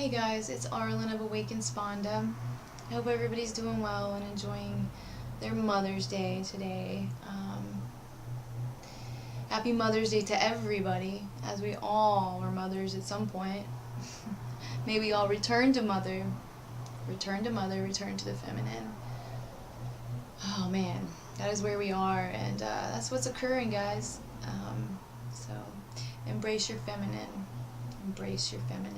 Hey guys, it's Arlen of awakenspanda. I hope everybody's doing well and enjoying their Mother's Day today. Happy Mother's Day to everybody, as we all were mothers at some point. May we all return to mother, return to the feminine. Oh man, that is where we are, and that's what's occurring, guys. So embrace your feminine. Embrace your feminine.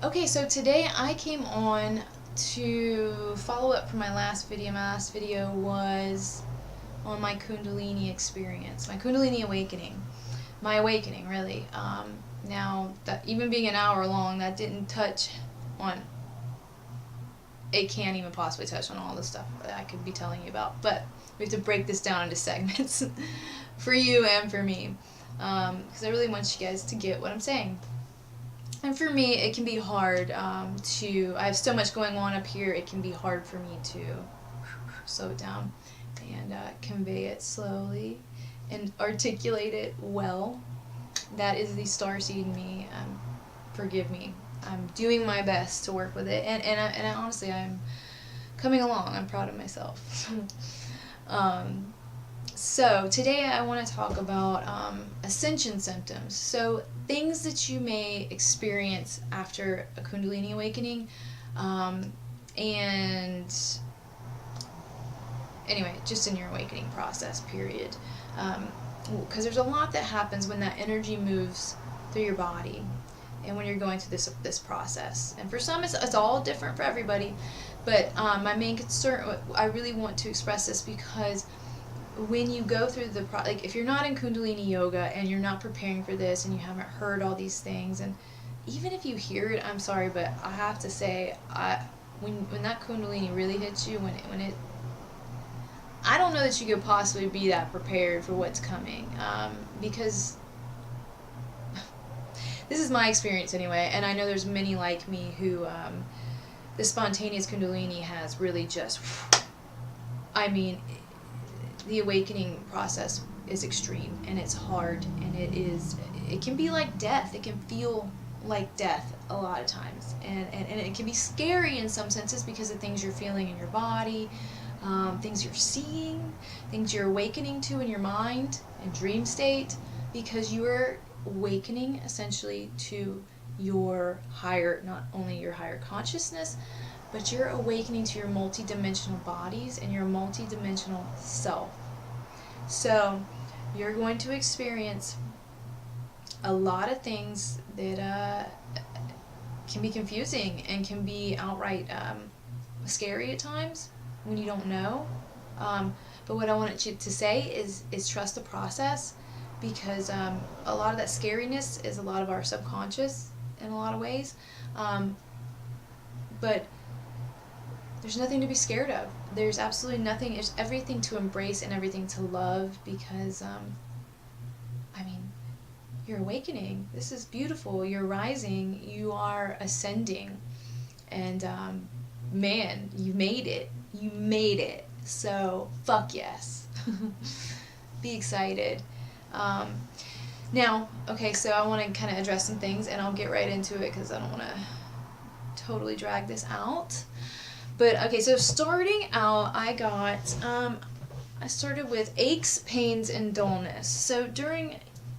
Okay, so today I came on to follow up from my last video. My last video was on my Kundalini experience, my Kundalini awakening, my awakening, really. Now, that even being an hour long, that didn't touch on, it can't even possibly touch on all the stuff that I could be telling you about, but we have to break this down into segments for you and for me, because I really want you guys to get what I'm saying. And for me, it can be hard I have so much going on up here, it can be hard for me to slow it down and convey it slowly and articulate it well. That is the starseed in me. Forgive me. I'm doing my best to work with it, and honestly, I'm coming along. I'm proud of myself. So today I want to talk about ascension symptoms. So things that you may experience after a Kundalini awakening, and anyway, just in your awakening process, period. Because there's a lot that happens when that energy moves through your body and when you're going through this process. And for some, it's all different for everybody. But my main concern, I really want to express this because when you go through like if you're not in Kundalini yoga and you're not preparing for this and you haven't heard all these things, and even if you hear it, I'm sorry, but I have to say, when that Kundalini really hits you, when it I don't know that you could possibly be that prepared for what's coming, because this is my experience anyway, and I know there's many like me who the spontaneous Kundalini has really just, I mean, the awakening process is extreme, and it's hard, and it can be like death. It can feel like death a lot of times, and it can be scary in some senses because of things you're feeling in your body, things you're seeing, things you're awakening to in your mind and dream state, because you're awakening essentially to your higher, not only your higher consciousness, but you're awakening to your multi-dimensional bodies and your multi-dimensional self. So you're going to experience a lot of things that can be confusing and can be outright scary at times when you don't know. But what I want you to say is trust the process, because a lot of that scariness is a lot of our subconscious in a lot of ways. But there's nothing to be scared of. There's absolutely nothing. There's everything to embrace and everything to love, because, I mean, you're awakening. This is beautiful. You're rising. You are ascending. And, man, you made it. You made it. So, fuck yes. Be excited. Now, okay, so I want to kind of address some things, and I'll get right into it because I don't want to totally drag this out. But, okay, so starting out, I started with aches, pains, and dullness. So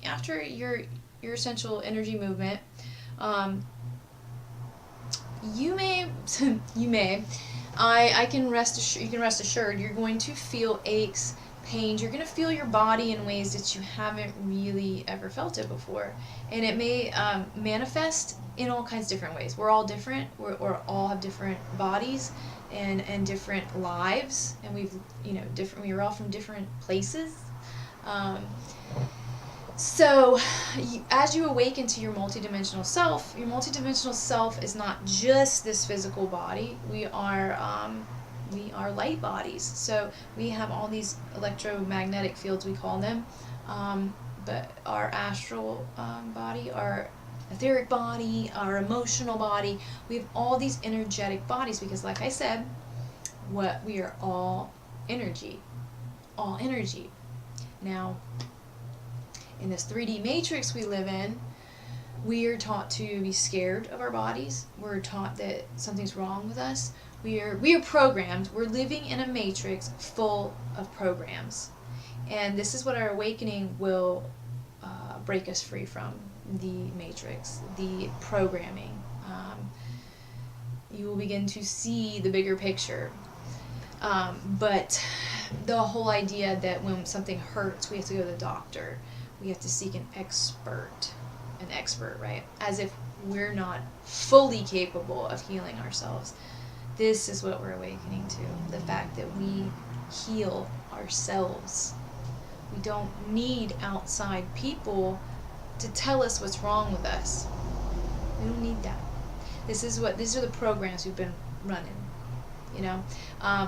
after your essential energy movement, you can rest assured you're going to feel aches, pains. You're going to feel your body in ways that you haven't really ever felt it before, and it may manifest in all kinds of different ways. We're all different. We all have different bodies and different lives, and we're all from different places. So as you awaken to your multidimensional self is not just this physical body. We are light bodies. So we have all these electromagnetic fields, we call them, but our astral body, our etheric body, our emotional body, we have all these energetic bodies, because like I said, we are all energy. Now, in this 3D matrix we live in, We are taught to be scared of our bodies. We're taught that something's wrong with us. We are programmed. We're living in a matrix full of programs. And this is what our awakening will break us free from, the matrix, the programming. You will begin to see the bigger picture. But the whole idea that when something hurts, we have to go to the doctor. We have to seek an expert, right? As if we're not fully capable of healing ourselves. This is what we're awakening to, the fact that we heal ourselves. We don't need outside people to tell us what's wrong with us. We don't need that. These are the programs we've been running.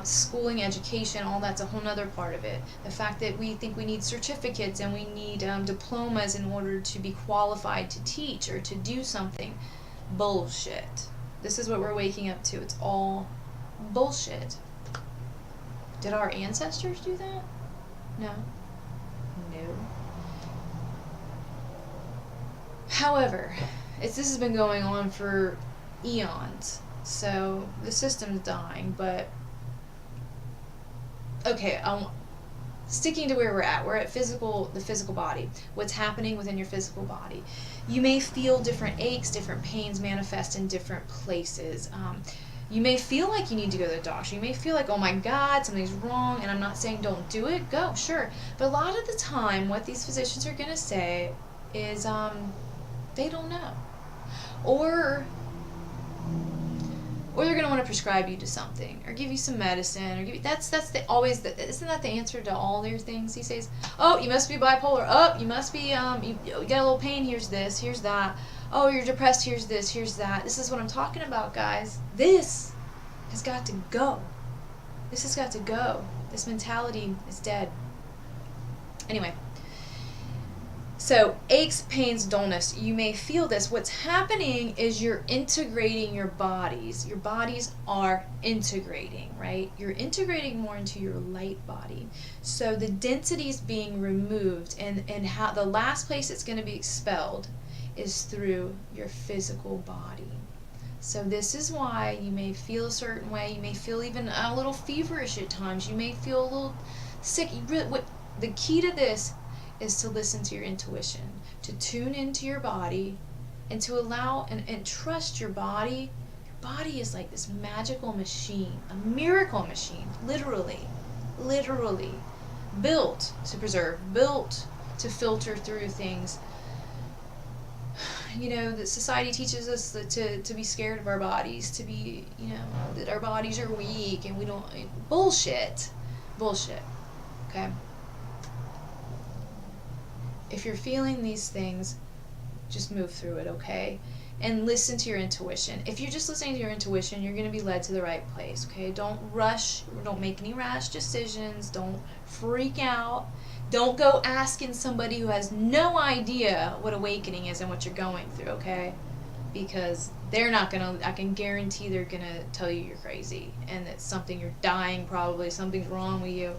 Schooling, education, all that's a whole nother part of it. The fact that we think we need certificates and we need diplomas in order to be qualified to teach or to do something. Bullshit. This is what we're waking up to. It's all bullshit. Did our ancestors do that? No. However, this has been going on for eons. So the system's dying, but okay, sticking to where we're at the physical body. What's happening within your physical body? You may feel different aches, different pains manifest in different places. You may feel like you need to go to the doctor. You may feel like, oh my God, something's wrong, and I'm not saying don't do it. Go, sure. But a lot of the time, what these physicians are going to say is they don't know. Or they're going to want to prescribe you to something, or give you some medicine, or isn't that the answer to all their things these days? Oh, you must be bipolar. Oh, you must be, you got a little pain, here's this, here's that. Oh, you're depressed, here's this, here's that. This is what I'm talking about, guys. This has got to go. This has got to go. This mentality is dead. Anyway. So, aches, pains, dullness, you may feel this. What's happening is you're integrating your bodies. Your bodies are integrating, right? You're integrating more into your light body. So the density is being removed, and how the last place it's going to be expelled is through your physical body. So this is why you may feel a certain way. You may feel even a little feverish at times. You may feel a little sick. The key to this is to listen to your intuition, to tune into your body, and to allow and trust your body. Your body is like this magical machine, a miracle machine, literally built to preserve, built to filter through things. That society teaches us to be scared of our bodies, to be, that our bodies are weak and we don't, bullshit, okay? If you're feeling these things, just move through it, okay? And listen to your intuition. If you're just listening to your intuition, you're going to be led to the right place, okay? Don't rush. Don't make any rash decisions. Don't freak out. Don't go asking somebody who has no idea what awakening is and what you're going through, okay? Because they're not going to, I can guarantee they're going to tell you you're crazy and that you're dying probably, something's wrong with you.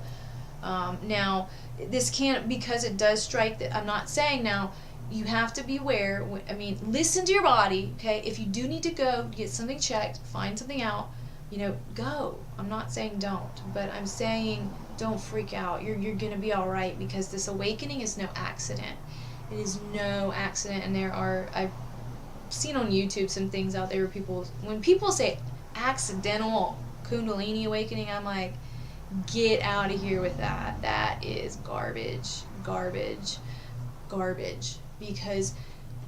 Now, this can't, because it does strike that, I'm not saying now, you have to be aware, listen to your body, okay? If you do need to go get something checked, find something out, go. I'm not saying don't, but I'm saying don't freak out. You're going to be all right, because this awakening is no accident. It is no accident, and I've seen on YouTube some things out there where when people say accidental Kundalini awakening, I'm like, get out of here with that. That is garbage. Because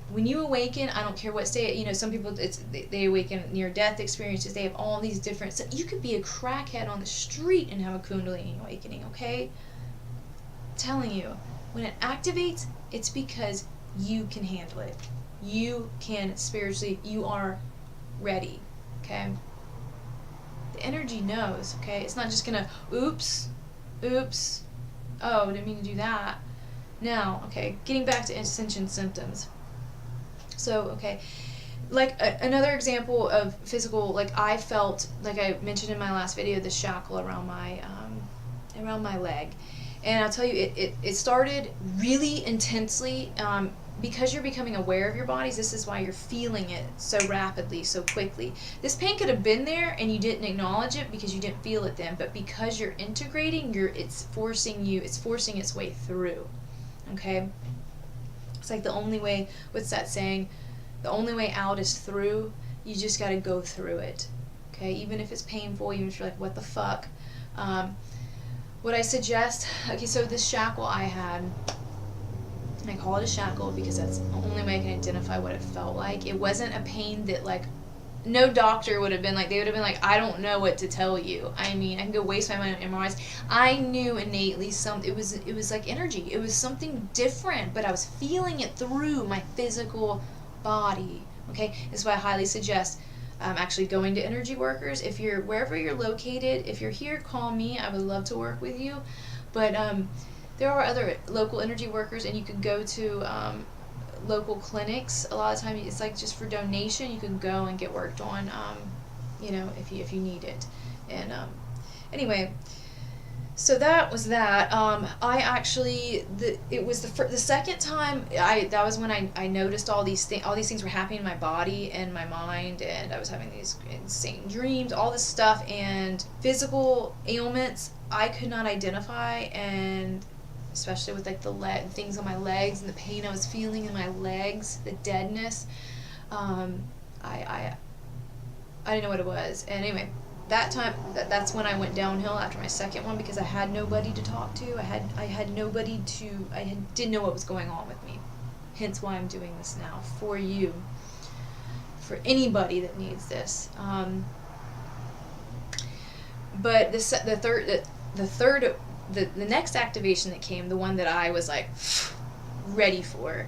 when you awaken, I don't care what state, some people, they awaken near-death experiences. They have all these different, so you could be a crackhead on the street and have a Kundalini awakening, okay? I'm telling you, when it activates, it's because you can handle it. You can spiritually, you are ready, okay? The energy knows, okay? It's not just gonna, oops, oh, didn't mean to do that. Now, okay, getting back to ascension symptoms. So, okay, like another example of physical, like I felt, like I mentioned in my last video, the shackle around my leg. And I'll tell you, it started really intensely because you're becoming aware of your bodies, this is why you're feeling it so rapidly, so quickly. This pain could have been there and you didn't acknowledge it because you didn't feel it then, but because you're integrating, it's forcing its way through. Okay? It's like the only way, what's that saying? The only way out is through. You just got to go through it. Okay? Even if it's painful, even if you're like, what the fuck? What I suggest, okay, so this shackle I had, I call it a shackle because that's the only way I can identify what it felt like. It wasn't a pain that, like, no doctor would have been like, they would have been like, I don't know what to tell you. I mean, I can go waste my money on MRIs. I knew innately it was like energy. It was something different, but I was feeling it through my physical body. Okay, this is why I highly suggest actually going to energy workers. If you're wherever you're located, if you're here, call me. I would love to work with you. But there are other local energy workers, and you can go to local clinics. A lot of times it's like just for donation. You can go and get worked on, if you need it. And anyway, so that was that. I actually it was the second time that was when I noticed all these things were happening in my body and my mind, and I was having these insane dreams, all this stuff, and physical ailments I could not identify, and especially with like the things on my legs and the pain I was feeling in my legs, the deadness. I didn't know what it was. And anyway, that time, that's when I went downhill after my second one, because I had nobody to talk to. I didn't know what was going on with me. Hence why I'm doing this now for you, for anybody that needs this. But the next activation that came, the one that I was like ready for,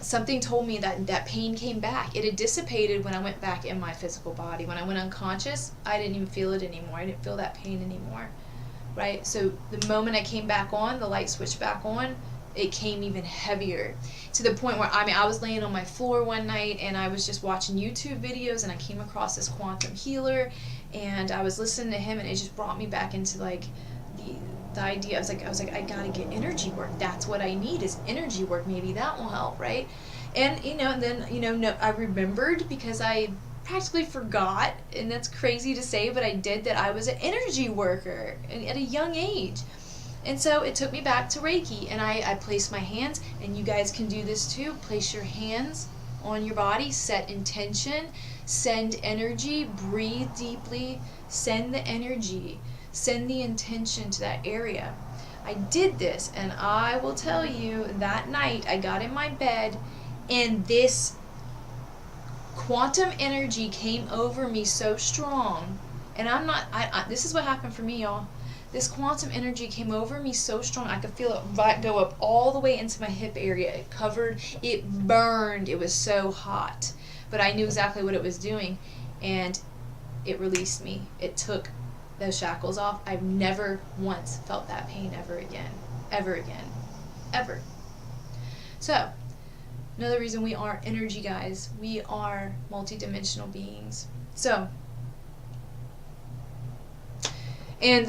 something told me that pain came back. It had dissipated when I went back in my physical body. When I went unconscious, I didn't even feel it anymore. I didn't feel that pain anymore, right? So the moment I came back on, the light switched back on, it came even heavier, to the point where, I was laying on my floor one night and I was just watching YouTube videos, and I came across this quantum healer, and I was listening to him, and it just brought me back into like the idea. I was like, I gotta get energy work. That's what I need, is energy work. Maybe that will help, right? And then I remembered, because I practically forgot, and that's crazy to say, but I did, that I was an energy worker at a young age. And so it took me back to Reiki, and I placed my hands, and you guys can do this too. Place your hands on your body, set intention, send energy, breathe deeply, send the energy, send the intention to that area. I did this, and I will tell you, that night I got in my bed, and this quantum energy came over me so strong. And this is what happened for me, y'all. This quantum energy came over me so strong, I could feel it go up all the way into my hip area. It burned, it was so hot. But I knew exactly what it was doing, and it released me. It took those shackles off. I've never once felt that pain ever again. Ever again. Ever. So, another reason we are energy, guys. We are multidimensional beings. So, and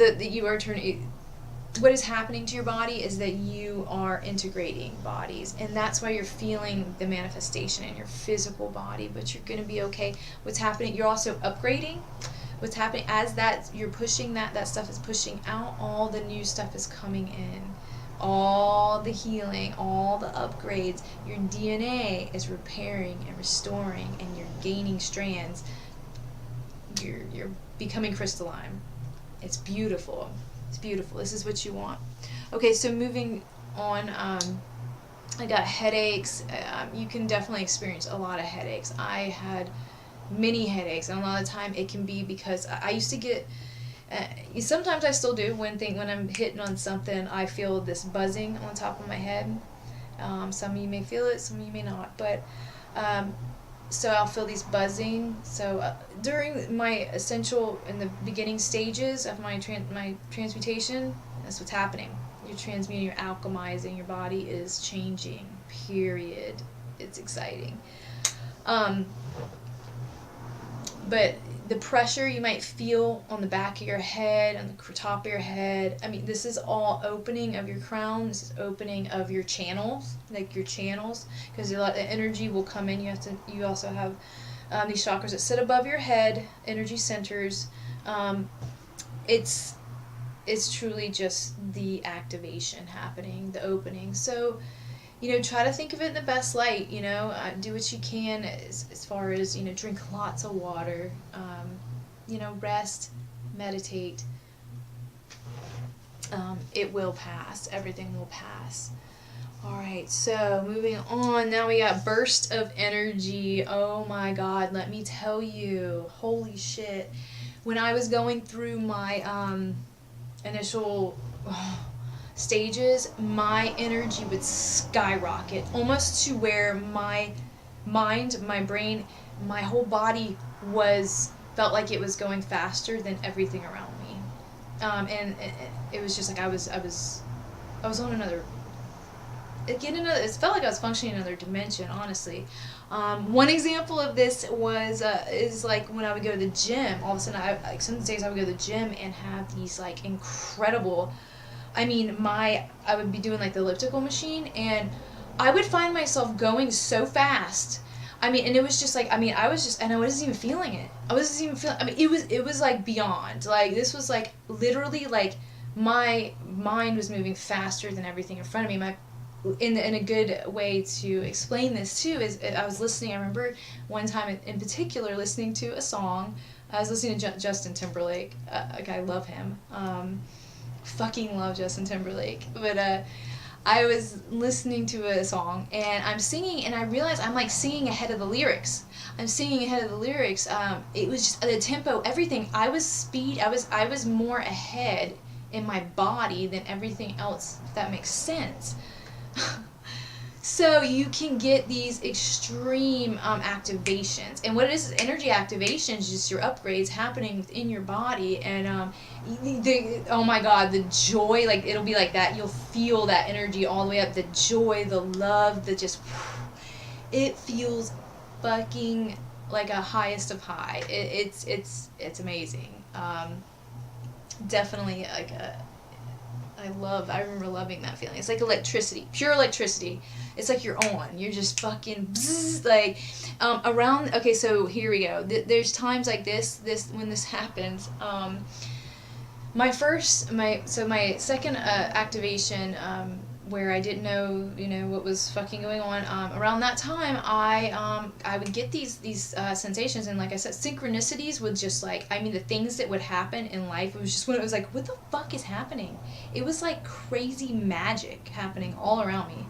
what is happening to your body is that you are integrating bodies, and that's why you're feeling the manifestation in your physical body, but you're going to be okay. What's happening, you're also upgrading. What's happening as that you're pushing, that stuff is pushing out, all the new stuff is coming in, all the healing, all the upgrades. Your DNA is repairing and restoring, and you're gaining strands. You're becoming crystalline. It's beautiful. It's beautiful. This is what you want. Okay, so moving on, I got headaches. You can definitely experience a lot of headaches. I had many headaches, and a lot of the time it can be because I used to get, sometimes I still do, when I'm hitting on something, I feel this buzzing on top of my head. Some of you may feel it, some of you may not, but so I'll feel these buzzing. So during my in the beginning stages of my transmutation, that's what's happening. You're transmuting, you're alchemizing, your body is changing, period. It's exciting. But the pressure you might feel on the back of your head, on the top of your head. I mean, this is all opening of your crown. This is opening of your channels, like your channels, because a lot of energy will come in. You also have these chakras that sit above your head, energy centers. It's truly just the activation happening, the opening. So, try to think of it in the best light, do what you can as far as, drink lots of water, rest, meditate. It will pass. Everything will pass. All right, so moving on. Now we got burst of energy. Oh my God, let me tell you. Holy shit. When I was going through my initial stages, my energy would skyrocket, almost to where my mind, my brain, my whole body felt like it was going faster than everything around me. And it was just like I was on another. It felt like I was functioning in another dimension, honestly. One example of this is like when I would go to the gym. All of a sudden, some days I would go to the gym and have these like incredible. I mean, I would be doing like the elliptical machine, and I would find myself going so fast. I mean, and it was just like, and I wasn't even feeling it. It was like beyond. Like, this was like literally like my mind was moving faster than everything in front of me. In a good way to explain this too is I was listening. I remember one time in particular listening to a song. I was listening to Justin Timberlake. I love him. Fucking love Justin Timberlake. But I was listening to a song and I'm singing, and I realized I'm like singing ahead of the lyrics. I'm singing ahead of the lyrics. It was just the tempo, everything. I was more ahead in my body than everything else. If that makes sense. So you can get these extreme activations, and what it is energy activations, just your upgrades happening within your body, and oh my God, the joy, like it'll be like that. You'll feel that energy all the way up, the joy, the love, it feels fucking like a highest of high. It's amazing. Definitely like I remember loving that feeling. It's like electricity, pure electricity. It's like you're on. You're just fucking bzzz, like okay, so here we go. There's times like this when this happens. My second activation, where I didn't know, what was fucking going on. Around that time, I would get these sensations, and like I said, synchronicities would just like, the things that would happen in life. It was just when it was like, what the fuck is happening? It was like crazy magic happening all around me.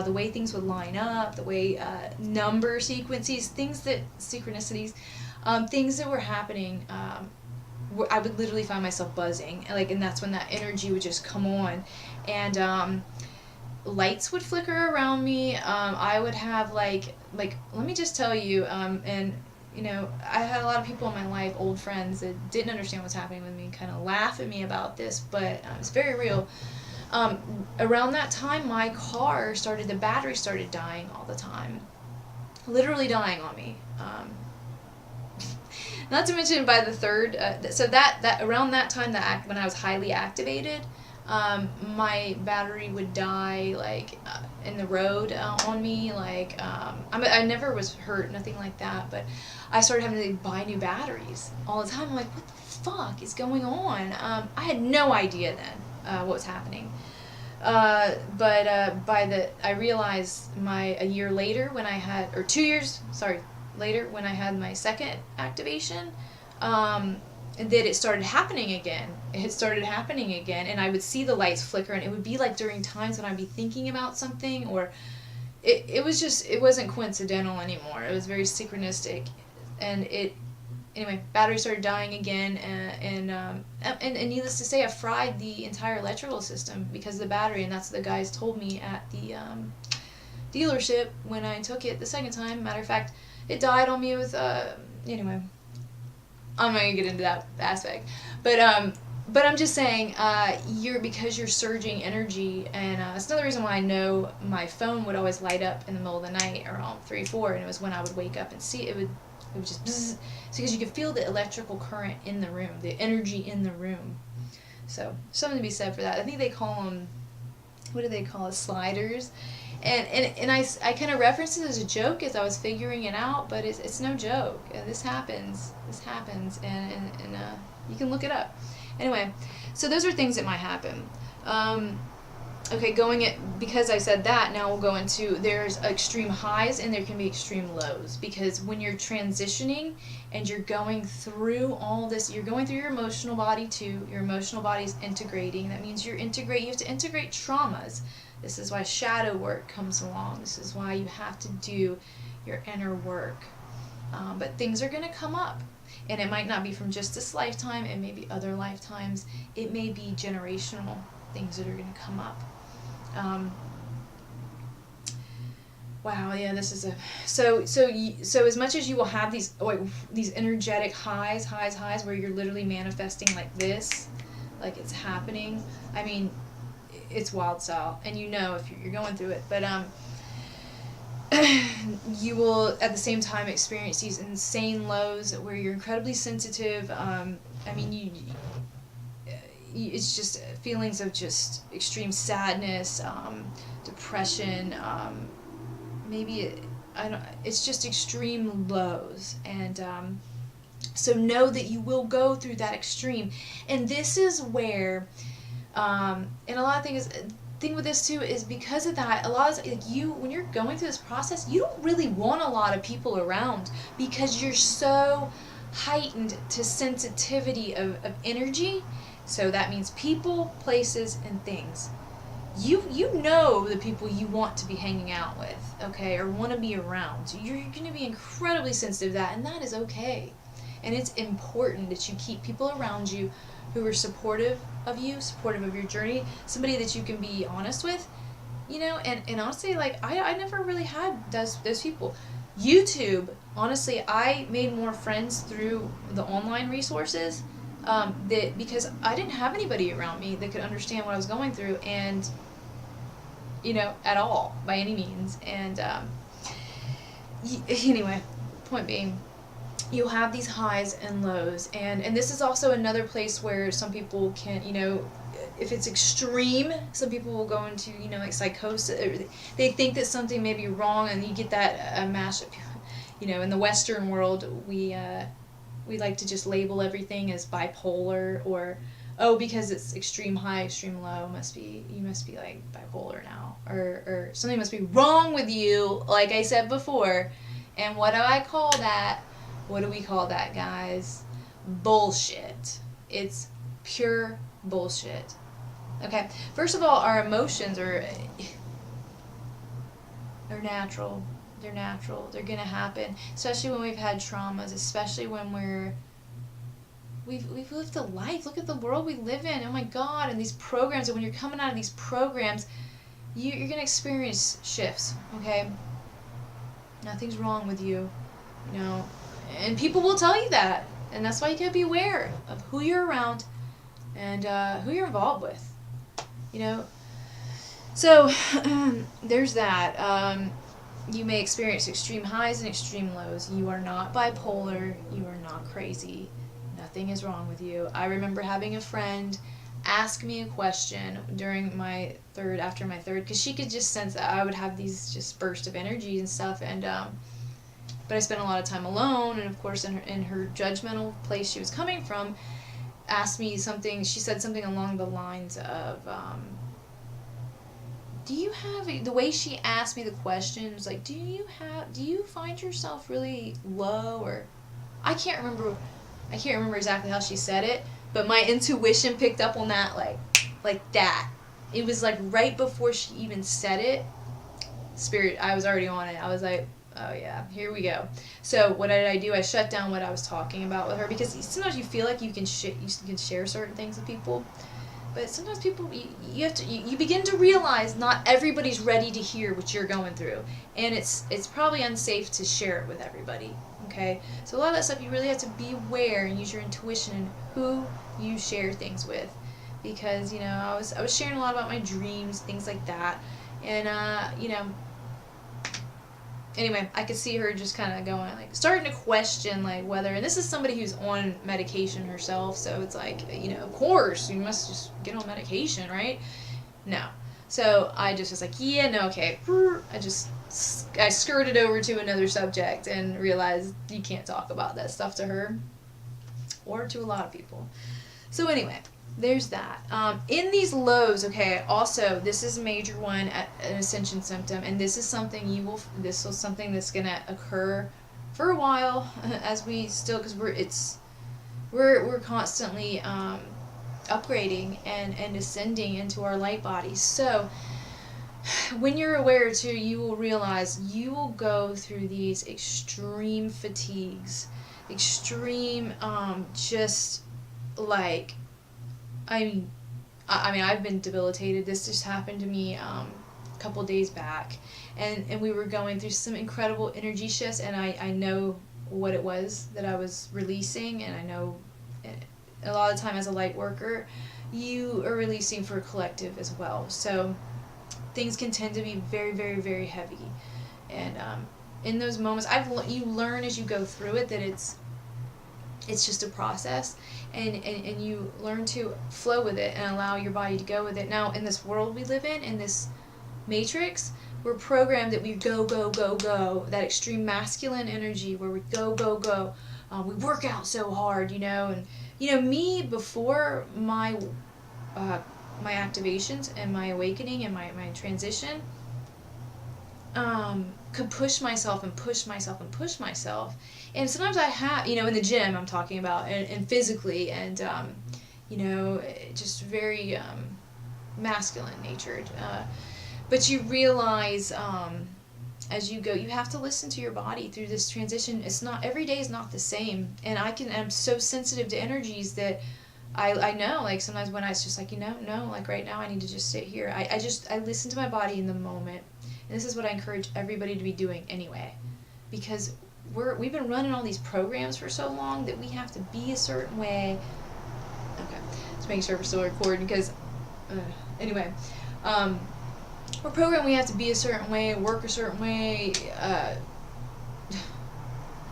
The way things would line up, the way number sequences, synchronicities, things that were happening. I would literally find myself buzzing, and that's when that energy would just come on, and lights would flicker around me. I would have like let me just tell you, and I had a lot of people in my life, old friends, that didn't understand what's happening with me, kind of laugh at me about this, but it's very real. Around that time, my car the battery started dying all the time, literally dying on me. Not to mention by the third, so that around that time, when I was highly activated, my battery would die like in the road on me. Like I never was hurt, nothing like that, but I started having to buy new batteries all the time. I'm like, what the fuck is going on? I had no idea then what was happening. But I realized a year later when I had, or 2 years, later when I had my second activation, that it started happening again. And I would see the lights flicker, and it would be like during times when I'd be thinking about something, or it wasn't coincidental anymore. It was very synchronistic, and anyway, battery started dying again, and needless to say, I fried the entire electrical system because of the battery, and that's what the guys told me at the dealership when I took it the second time. Matter of fact, it died on me with anyway, I'm not gonna get into that aspect, but I'm just saying, because you're surging energy, and it's another reason why I know my phone would always light up in the middle of the night around 3-4, and it was when I would wake up and see it would It would just bzzz. It's because you could feel the electrical current in the room, the energy in the room. So something to be said for that. I think they call them, what do they call it, sliders? And I kind of referenced it as a joke as I was figuring it out, but it's no joke. This happens, and you can look it up. Anyway, so those are things that might happen. Okay, because I said that, now we'll go into, there's extreme highs and there can be extreme lows, because when you're transitioning and you're going through all this, you're going through your emotional body too. Your emotional body is integrating. That means you have to integrate traumas. This is why shadow work comes along. This is why you have to do your inner work. But things are going to come up. And it might not be from just this lifetime. It may be other lifetimes. It may be generational things that are going to come up. Wow, yeah, this is so as much as you will have these energetic highs where you're literally manifesting like this, like it's happening. I mean, it's wild style, and you know if you're going through it, but you will at the same time experience these insane lows where you're incredibly sensitive. I mean, it's just feelings of just extreme sadness, depression, it's just extreme lows, and so know that you will go through that extreme. And this is where and a lot of thing with this too is because of that, a lot of when you're going through this process, you don't really want a lot of people around, because you're so heightened to sensitivity of energy. So that means people, places, and things. You know the people you want to be hanging out with, okay, or want to be around. You're going to be incredibly sensitive to that, and that is okay. And it's important that you keep people around you who are supportive of you, supportive of your journey, somebody that you can be honest with, you know. And honestly, like, I never really had those people. YouTube, honestly, I made more friends through the online resources, because I didn't have anybody around me that could understand what I was going through, and at all, by any means. And anyway, point being, you'll have these highs and lows, and this is also another place where some people can, if it's extreme, some people will go into, like psychosis. They think that something may be wrong, and you get that mashup. In the Western world, we like to just label everything as bipolar, or because it's extreme high, extreme low, you must be like bipolar now, or something must be wrong with you, like I said before. And what do I call that? What do we call that, guys? Bullshit. It's pure bullshit. Okay, first of all, our emotions are natural. They're natural. They're gonna happen, especially when we've had traumas, especially when we've lived a life. Look at the world we live in. Oh my God! And these programs, and when you're coming out of these programs, you're gonna experience shifts. Okay, nothing's wrong with you, and people will tell you that, and that's why you gotta be aware of who you're around and who you're involved with. So there's that. You may experience extreme highs and extreme lows. You are not bipolar. You are not crazy. Nothing is wrong with you. I remember having a friend ask me a question after my third, because she could just sense that I would have these just bursts of energy and stuff, and but I spent a lot of time alone, and of course in her judgmental place she was coming from, asked me something. She said something along the lines of, the way she asked me the question was like, do you find yourself really low, or I can't remember exactly how she said it, but my intuition picked up on that like that. It was like right before she even said it. Spirit, I was already on it. I was like, oh yeah, here we go. So what did I do? I shut down what I was talking about with her, because sometimes you feel like you can share certain things with people, but sometimes people, you begin to realize not everybody's ready to hear what you're going through, and it's probably unsafe to share it with everybody. Okay, so a lot of that stuff you really have to be aware and use your intuition and who you share things with, because I was sharing a lot about my dreams, things like that, and anyway, I could see her just kind of going, like, starting to question, like, whether, and this is somebody who's on medication herself, so it's like, you know, of course, you must just get on medication, right? No. So I just was like, yeah, no, okay. I skirted over to another subject and realized you can't talk about that stuff to her, or to a lot of people. So anyway, there's that. In these lows, okay, also, this is a major one, an ascension symptom, and this is something this is something that's going to occur for a while, as we still, because we're constantly upgrading and ascending into our light bodies. So when you're aware too, you will realize you will go through these extreme fatigues, extreme just like, I mean I've been debilitated. This just happened to me a couple days back, and we were going through some incredible energy shifts, and I know what it was that I was releasing, and I know a lot of the time as a light worker, you are releasing for a collective as well. So things can tend to be very, very, very heavy. And in those moments, you learn as you go through it that it's just a process, and you learn to flow with it and allow your body to go with it. Now, in this world we live in this matrix, we're programmed that we go, go, go, go, that extreme masculine energy where we go, go, go. We work out so hard, and me before my activations and my awakening and my transition, could push myself and push myself and push myself. And sometimes I have, in the gym I'm talking about, and physically, and, just very masculine natured. But you realize as you go, you have to listen to your body through this transition. It's not, every day is not the same. And I'm so sensitive to energies that I know, like, sometimes when it's just like, no, like right now I need to just sit here. I listen to my body in the moment. And this is what I encourage everybody to be doing anyway. Because we've been running all these programs for so long that we have to be a certain way. Okay, just making sure we're still recording, because, anyway, we're programmed, we have to be a certain way, work a certain way,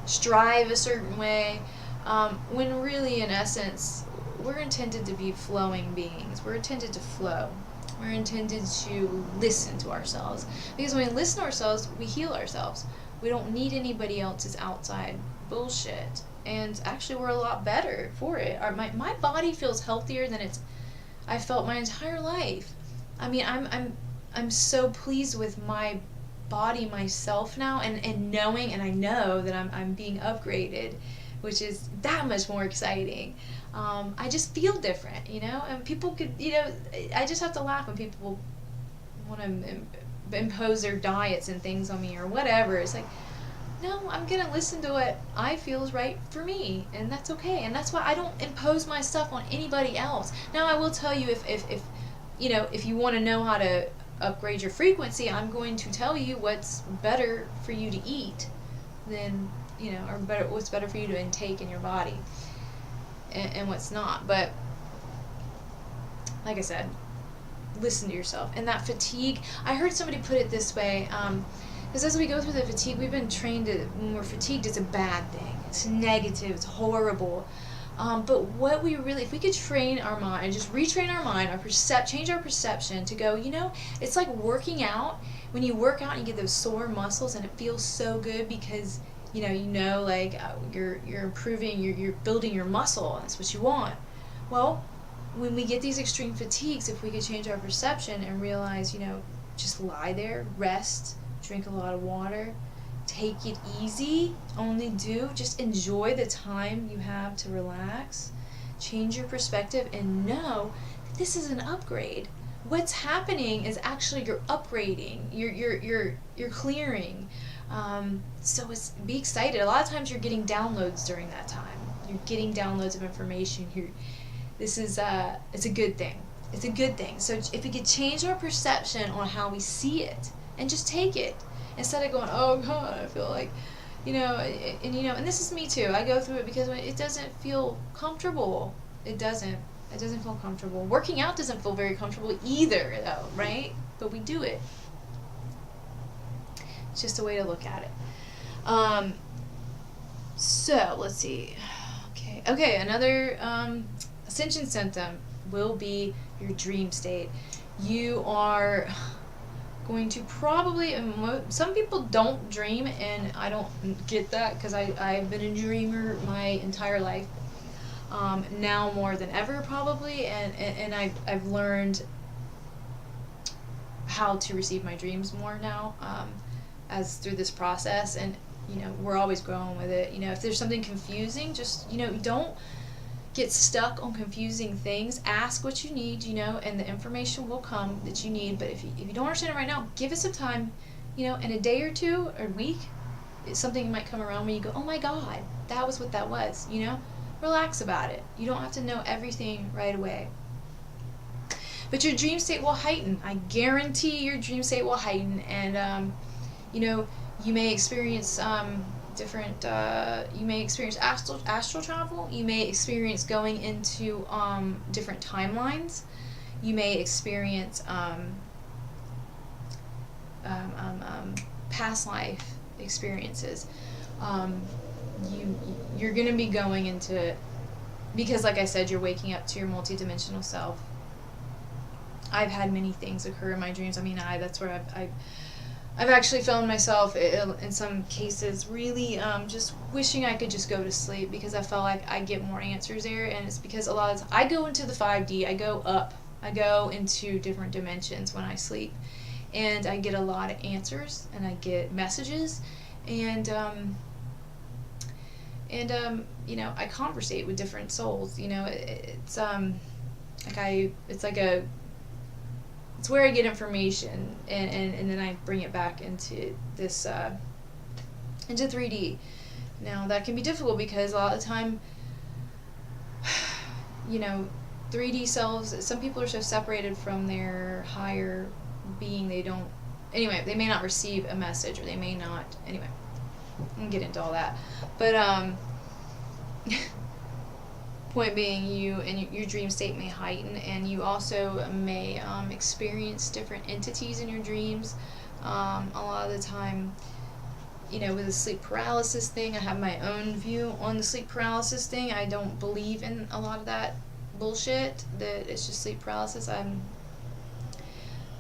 strive a certain way, when really, in essence, we're intended to be flowing beings. We're intended to flow. We're intended to listen to ourselves. Because when we listen to ourselves, we heal ourselves. We don't need anybody else's outside bullshit. And actually, we're a lot better for it. My body feels healthier than I felt my entire life. I mean, I'm so pleased with my body, myself now, and knowing, and I know that I'm being upgraded, which is that much more exciting. I just feel different, and people could, I just have to laugh when people want to impose their diets and things on me or whatever. It's like, no, I'm going to listen to what I feel is right for me, and that's okay. And that's why I don't impose my stuff on anybody else. Now, I will tell you, if you want to know how to upgrade your frequency, I'm going to tell you what's better for you to eat than, or what's better for you to intake in your body, and what's not. But like I said, listen to yourself. And that fatigue, I heard somebody put it this way, because as we go through the fatigue, we've been trained to, when we're fatigued, it's a bad thing, it's negative, it's horrible. But what we really, if we could train our mind, just retrain our mind, change our perception to go, it's like working out. When you work out and you get those sore muscles, and it feels so good because like you're improving, you're building your muscle, and that's what you want. Well, when we get these extreme fatigues, if we could change our perception and realize, just lie there, rest, drink a lot of water, take it easy, just enjoy the time you have to relax, change your perspective, and know that this is an upgrade. What's happening is actually you're upgrading, you're clearing. So be excited. A lot of times you're getting downloads during that time. You're getting downloads of information. It's a good thing. It's a good thing. So if we could change our perception on how we see it and just take it, instead of going, oh God, I feel like, and this is me too. I go through it because it doesn't feel comfortable. It doesn't feel comfortable. Working out doesn't feel very comfortable either, though, right? But we do it. It's just a way to look at it. So let's see. Okay, another ascension symptom will be your dream state. You are going to probably, some people don't dream, and I don't get that, because I've been a dreamer my entire life, now more than ever probably, and I've learned how to receive my dreams more now, as through this process, and we're always growing with it. If there's something confusing, just don't get stuck on confusing things. Ask what you need, and the information will come that you need. But if you don't understand it right now, give it some time. In a day or two or a week, something might come around when you go, oh my God, that was what that was. Relax about it. You don't have to know everything right away. But your dream state will heighten. I guarantee your dream state will heighten, and you may experience different. You may experience astral travel. You may experience going into different timelines. You may experience past life experiences. You're gonna be going into, because like I said, you're waking up to your multidimensional self. I've had many things occur in my dreams. That's where I've actually found myself in some cases really just wishing I could just go to sleep, because I felt like I get more answers there. And it's because a lot of times I go into the 5D, I go up, I go into different dimensions when I sleep, and I get a lot of answers, and I get messages, and I conversate with different souls. It's where I get information, and then I bring it back into this, into 3D. Now, that can be difficult, because a lot of the time, 3D selves, some people are so separated from their higher being, they may not receive a message, or they may not, anyway, I can get into all that. But, point being, your dream state may heighten, and you also may experience different entities in your dreams. A lot of the time, with the sleep paralysis thing, I have my own view on the sleep paralysis thing. I don't believe in a lot of that bullshit, that it's just sleep paralysis.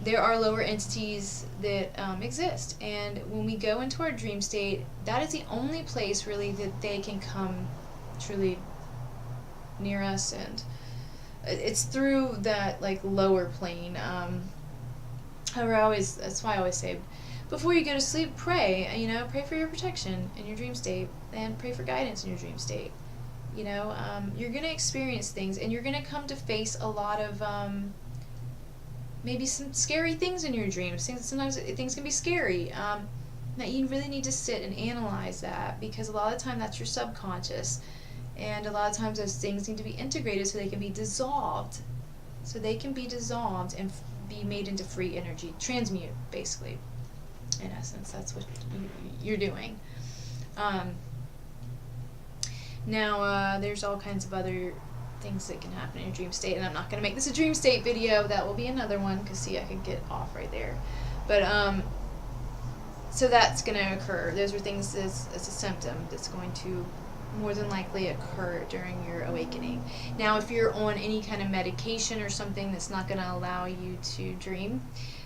There are lower entities that exist, and when we go into our dream state, that is the only place really that they can come truly near us, and it's through that lower plane. However, that's why I always say, before you go to sleep, pray. Pray for your protection in your dream state, and pray for guidance in your dream state. You're gonna experience things, and you're gonna come to face a lot of maybe some scary things in your dreams. Sometimes things can be scary. That you really need to sit and analyze that, because a lot of the time that's your subconscious. And a lot of times those things need to be integrated so they can be dissolved. And be made into free energy. Transmute, basically. In essence, that's what you're doing. Now, there's all kinds of other things that can happen in your dream state. And I'm not going to make this a dream state video. That will be another one, because, see, I could get off right there. But, so that's going to occur. Those are things as a symptom that's going to more than likely occur during your awakening. Now, if you're on any kind of medication or something that's not going to allow you to dream,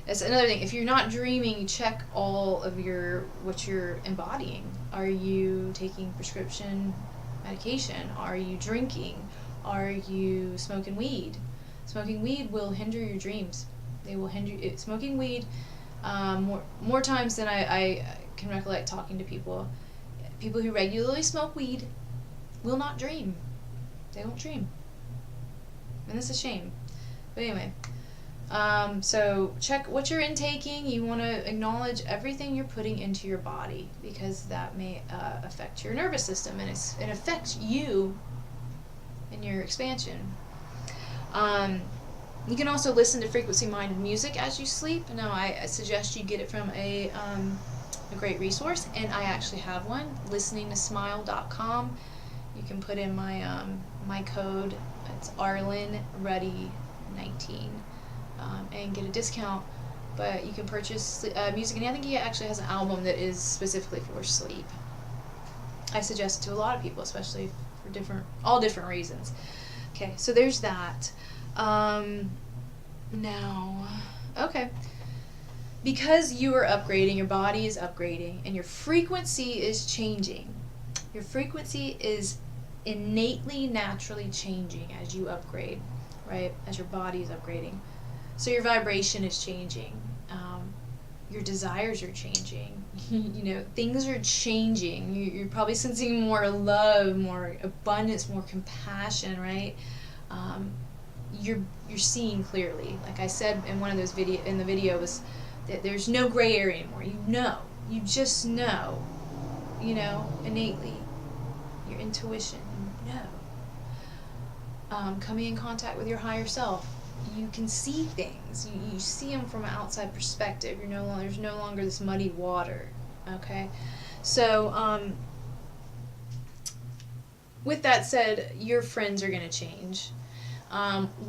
that's another thing. If you're not dreaming, check all of what you're embodying. Are you taking prescription medication? Are you drinking? Are you smoking weed? Smoking weed will hinder your dreams. They will hinder smoking weed more times than I can recollect talking to people. People who regularly smoke weed will not dream. They won't dream. And that's a shame. But anyway, so check what you're intaking. You want to acknowledge everything you're putting into your body, because that may affect your nervous system, and it affects you in your expansion. You can also listen to frequency-minded music as you sleep. Now, I suggest you get it from a great resource, and I actually have one, listeningtosmile.com. You can put in my code. It's ArlenRuddy19, and get a discount but you can purchase music, and I think he actually has an album that is specifically for sleep. I suggest it to a lot of people, especially for all different reasons. Okay, so there's that. Now, okay. Because you are upgrading, your body is upgrading, and your frequency is changing. Your frequency is innately, naturally changing as you upgrade, right? As your body is upgrading. So your vibration is changing. Your desires are changing. Things are changing. You're probably sensing more love, more abundance, more compassion, right? You're seeing clearly. Like I said in one of those video was that there's no gray area anymore. You just know, innately. Your intuition, coming in contact with your higher self. You can see things. You see them from an outside perspective. There's no longer this muddy water. Okay, so with that said, your friends are going to change.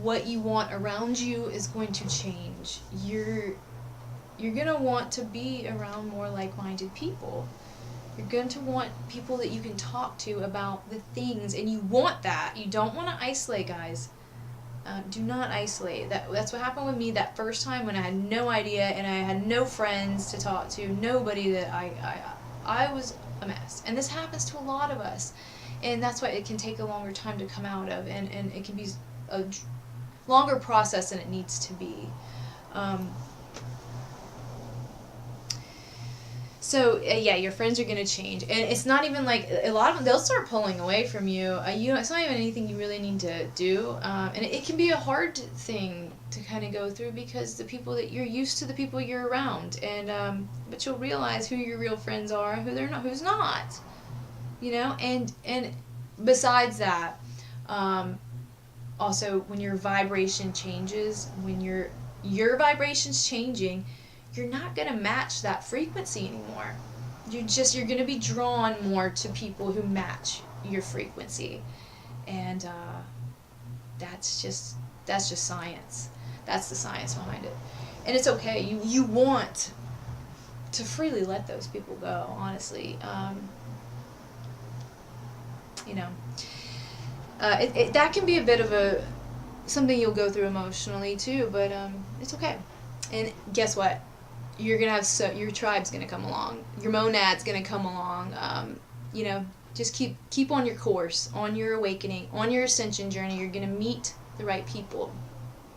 What you want around you is going to change. You're going to want to be around more like-minded people. You're going to want people that you can talk to about the things, and you want that. You don't want to isolate, guys. Do not isolate. That's what happened with me that first time when I had no idea and I had no friends to talk to, nobody that I was a mess. And this happens to a lot of us. And that's why it can take a longer time to come out of, and it can be a longer process than it needs to be. So, your friends are going to change. And it's not even like, a lot of them, they'll start pulling away from you. It's not even anything you really need to do. And it can be a hard thing to kind of go through, because the people that you're used to, the people you're around. And, but you'll realize who your real friends are, who they're not, who's not. And besides that, also when your vibration changes, when your vibration's changing, you're not going to match that frequency anymore. You're going to be drawn more to people who match your frequency. And that's just science. That's the science behind it. And it's okay. You want to freely let those people go, honestly. That can be a bit of something you'll go through emotionally too, but it's okay. And guess what? You're gonna have your tribe's gonna come along. Your monad's gonna come along. Just keep on your course, on your awakening, on your ascension journey. You're gonna meet the right people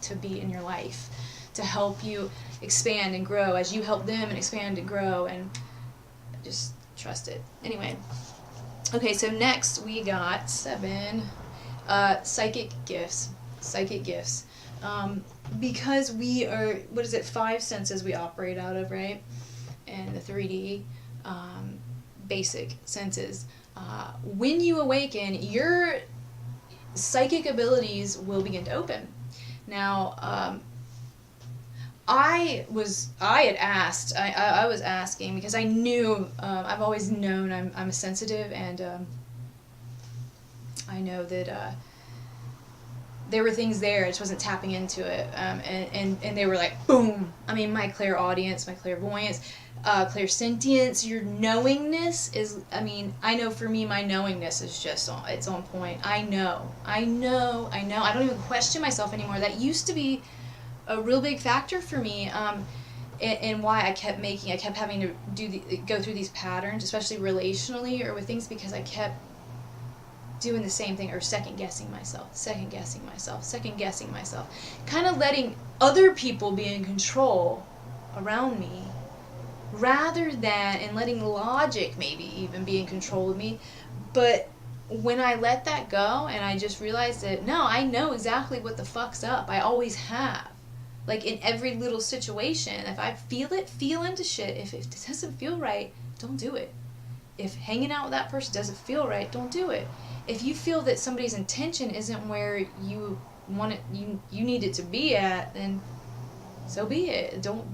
to be in your life, to help you expand and grow as you help them and expand and grow, and just trust it. Anyway, okay, so next we got 7 psychic gifts. Psychic gifts. Because we are, 5 senses we operate out of, right? And the 3D basic senses. When you awaken, your psychic abilities will begin to open. Now, I was asking because I knew, I've always known I'm sensitive, and I know that there were things there, I just wasn't tapping into it, and they were like, boom. I mean, my clairaudience, my clairvoyance, clairsentience, your knowingness is, I know for me, my knowingness is just it's on point. I know. I don't even question myself anymore. That used to be a real big factor for me, and why I kept having to go through these patterns, especially relationally or with things, because I kept doing the same thing, or second guessing myself, kind of letting other people be in control around me, rather than, and letting logic maybe even be in control of me. But when I let that go, and I just realized that, no, I know exactly what the fuck's up. I always have. Like, in every little situation, if I feel into shit. If it doesn't feel right, don't do it. If hanging out with that person doesn't feel right, don't do it. If you feel that somebody's intention isn't where you want it, you need it to be at, then so be it. Don't,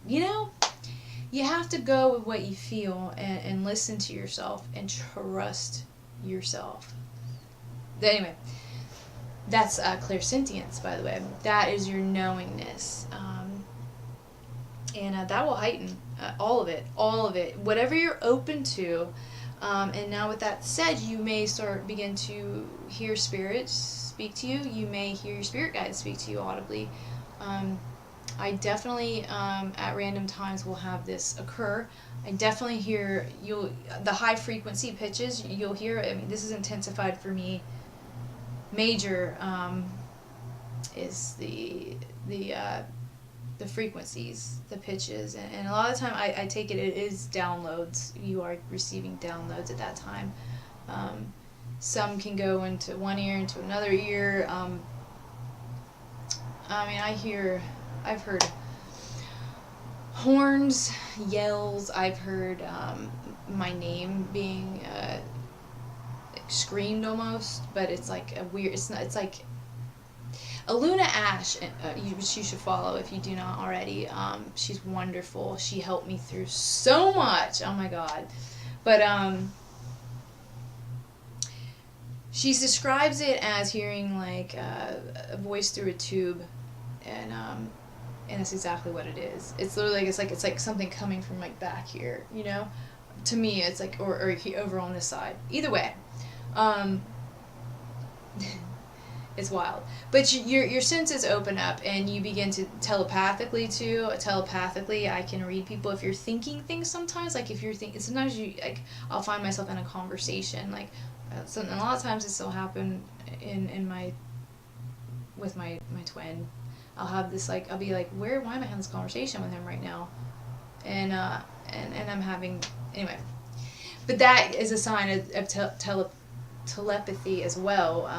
you have to go with what you feel, and listen to yourself and trust yourself. Anyway, that's clairsentience, by the way. That is your knowingness. And that will heighten all of it, whatever you're open to. And now with that said, you may begin to hear spirits speak to you. You may hear your spirit guides speak to you audibly. I definitely, at random times, will have this occur. I definitely hear the high frequency pitches. You'll hear. I mean, this is intensified for me. Major is the frequencies, the pitches, and a lot of the time I take it is downloads. You are receiving downloads at that time. Some can go into one ear, into another ear. I mean, I've heard horns, yells. I've heard my name being screamed almost, but it's like a weird. It's not. It's like Aluna Ash, which you should follow if you do not already. She's wonderful. She helped me through so much. Oh my God. But she describes it as hearing like a voice through a tube, and that's exactly what it is. It's literally it's like something coming from like back here, you know. To me, it's like or over on this side. Either way. It's wild, but your senses open up, and you begin to telepathically. I can read people if you're thinking things sometimes. Like if you're thinking, sometimes I'll find myself in a conversation. Like, a lot of times this will happen with my twin. I'll have this I'll be like, why am I having this conversation with him right now? And I'm having, anyway. But that is a sign of telepathy as well.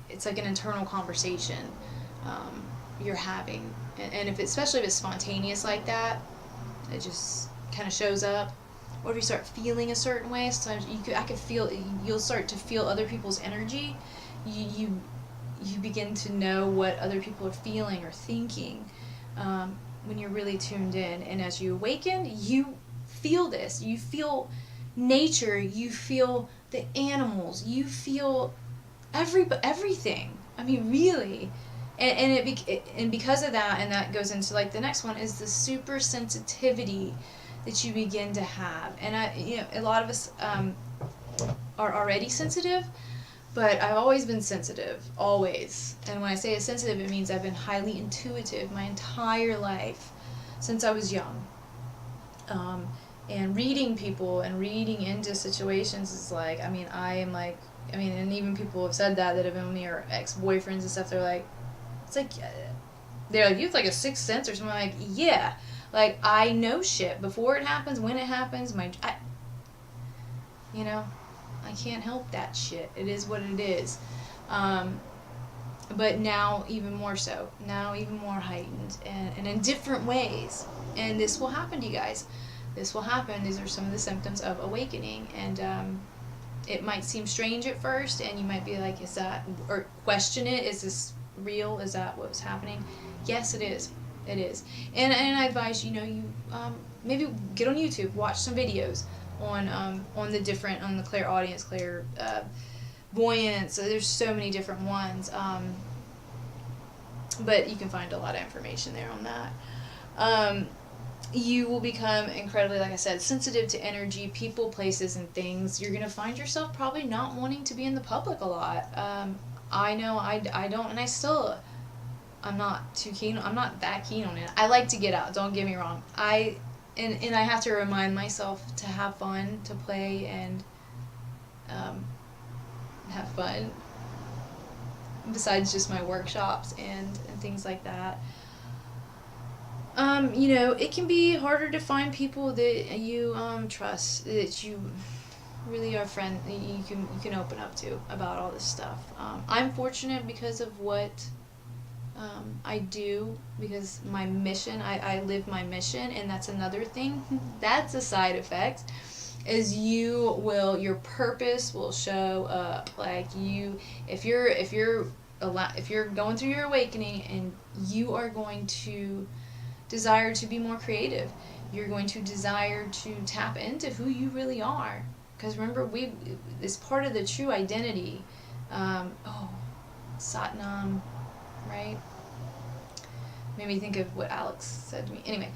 It's like an internal conversation you're having, and especially if it's spontaneous like that, it just kind of shows up. Or if you start feeling a certain way, sometimes you'll start to feel other people's energy. You begin to know what other people are feeling or thinking when you're really tuned in. And as you awaken, you feel this. You feel nature. You feel the animals. You feel everything. I mean, really. And because of that, and that goes into like the next one, is the super sensitivity that you begin to have. And a lot of us are already sensitive, but I've always been sensitive, always. And when I say sensitive, it means I've been highly intuitive my entire life, since I was young. And reading people and reading into situations is like, I mean, and even people have said that have been near ex-boyfriends and stuff. They're like, you have like a sixth sense or something. I'm like, yeah, like I know shit before it happens, when it happens. I can't help that shit. It is what it is. But now even more so. Now even more heightened and in different ways. And this will happen to you guys. This will happen. These are some of the symptoms of awakening, and it might seem strange at first, and you might be like, or question it, is this real? Is that what's happening? Yes, it is. It is. And I advise, you maybe get on YouTube, watch some videos on the clairaudience, clairvoyance. So there's so many different ones. But you can find a lot of information there on that. You will become incredibly, like I said, sensitive to energy, people, places, and things. You're going to find yourself probably not wanting to be in the public a lot. I know I don't, and I'm not too keen. I'm not that keen on it. I like to get out, don't get me wrong. And I have to remind myself to have fun, to play, and have fun, besides just my workshops and things like that. It can be harder to find people that you trust, that you really are you can open up to about all this stuff. I'm fortunate because of what I do, because my mission, I live my mission, and that's another thing. That's a side effect, is your purpose will show up. Like if you're going through your awakening, and you are going to desire to be more creative, you're going to desire to tap into who you really are, because remember, it's part of the true identity. Satnam, right? made me think of what Alex said to me. Anyway,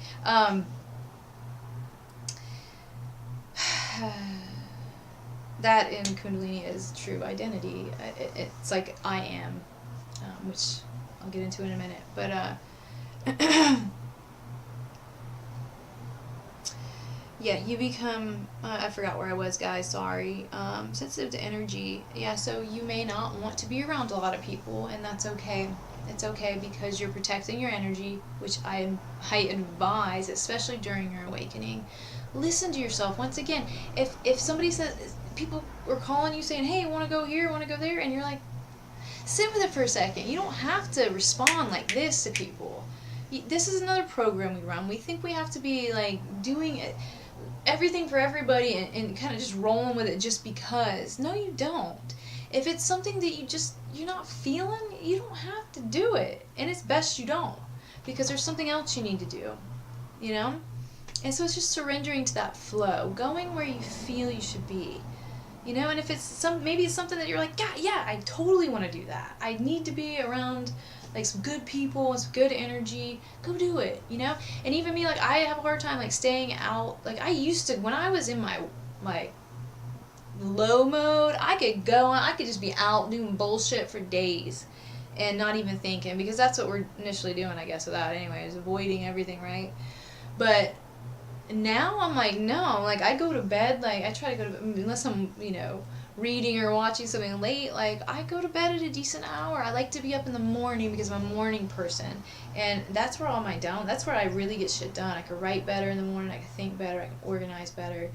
that in Kundalini is true identity. It's like I am, which I'll get into in a minute. But yeah, you become, I forgot where I was, guys, sorry, sensitive to energy. Yeah, so you may not want to be around a lot of people, and that's okay. It's okay, because you're protecting your energy, which I advise, especially during your awakening. Listen to yourself. Once again, if somebody says, people are calling you saying, hey, want to go here, want to go there, and you're like, sit with it for a second. You don't have to respond like this to people. This is another program we run. We think we have to be like doing it, everything for everybody, and kind of just rolling with it just because. No, you don't. If it's something that you're not feeling, you don't have to do it. And it's best you don't, because there's something else you need to do, you know? And so it's just surrendering to that flow, going where you feel you should be, you know? And if it's maybe it's something that you're like, yeah, I totally want to do that. I need to be around like some good people and some good energy. Go do it, you know? And even me, like, I have a hard time like staying out. Like, I used to, when I was in my low mode, I could just be out doing bullshit for days and not even thinking, because that's what we're initially doing, I guess, with that anyway, is avoiding everything, right? But now I'm like, no, like, I go to bed, like, I try to go to bed, unless I'm, you know, reading or watching something late, like, I go to bed at a decent hour. I like to be up in the morning because I'm a morning person, and that's where all my that's where I really get shit done. I can write better in the morning, I can think better, I can organize better.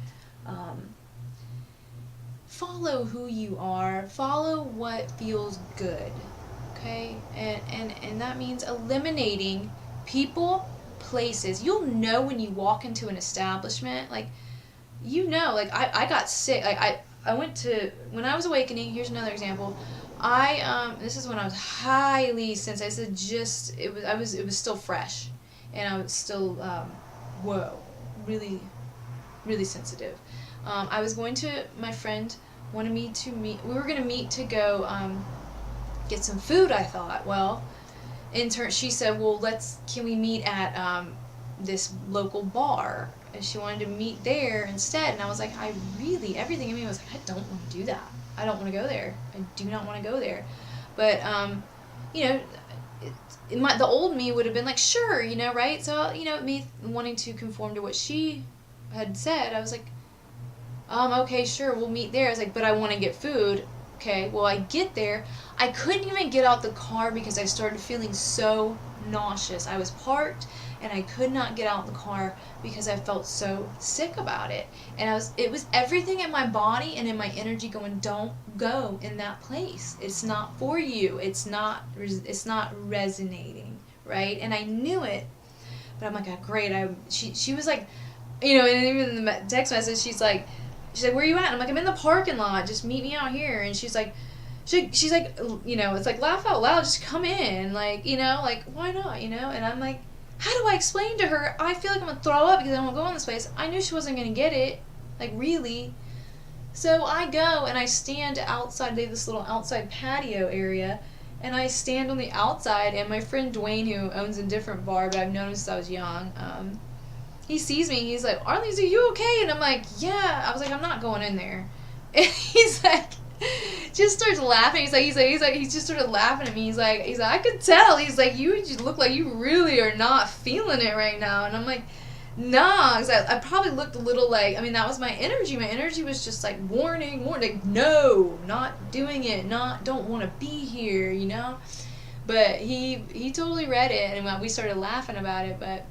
Follow who you are, follow what feels good, okay? And that means eliminating people, places. You'll know when you walk into an establishment, like, you know, like, I got sick, like, I went to, when I was awakening, here's another example, this is when I was highly sensitive, it was still fresh, and I was still, really, really sensitive. I was going to, my friend wanted me to meet, we were going to meet to go get some food, I thought. Well, in turn, she said, well, can we meet at this local bar? And she wanted to meet there instead. And I was like, everything in me was like, I don't want to do that. I don't want to go there. I do not want to go there. But, you know, the old me would have been like, sure, you know, right? So, you know, me wanting to conform to what she had said, I was like, okay, sure, we'll meet there. I was like, but I want to get food. Okay, well, I get there. I couldn't even get out the car because I started feeling so nauseous. I was parked, and I could not get out the car because I felt so sick about it. And it was everything in my body and in my energy going, don't go in that place. It's not for you. It's not resonating, right? And I knew it, but I'm like, oh, great. She was like, you know, and even in the text message, she's like, where are you at? And I'm like, I'm in the parking lot. Just meet me out here. And she's like, she's like, you know, it's like, laugh out loud. Just come in. Like, you know, like, why not, you know? And I'm like, how do I explain to her, I feel like I'm going to throw up because I don't want to go in this place. I knew she wasn't going to get it. Like, really? So I go and I stand outside. They have this little outside patio area. And I stand on the outside. And my friend Dwayne, who owns a different bar, but I've known him since I was young, he sees me, he's like, Arlene, are you okay? And I'm like, yeah. I was like, I'm not going in there. And he's like, just starts laughing. He just started laughing at me. He's like, I could tell. He's like, you just look like you really are not feeling it right now. And I'm like, nah. Cause I probably looked a little like, I mean, that was my energy. My energy was just like, warning, like, no, not doing it, don't want to be here, you know? But he totally read it, and we started laughing about it, but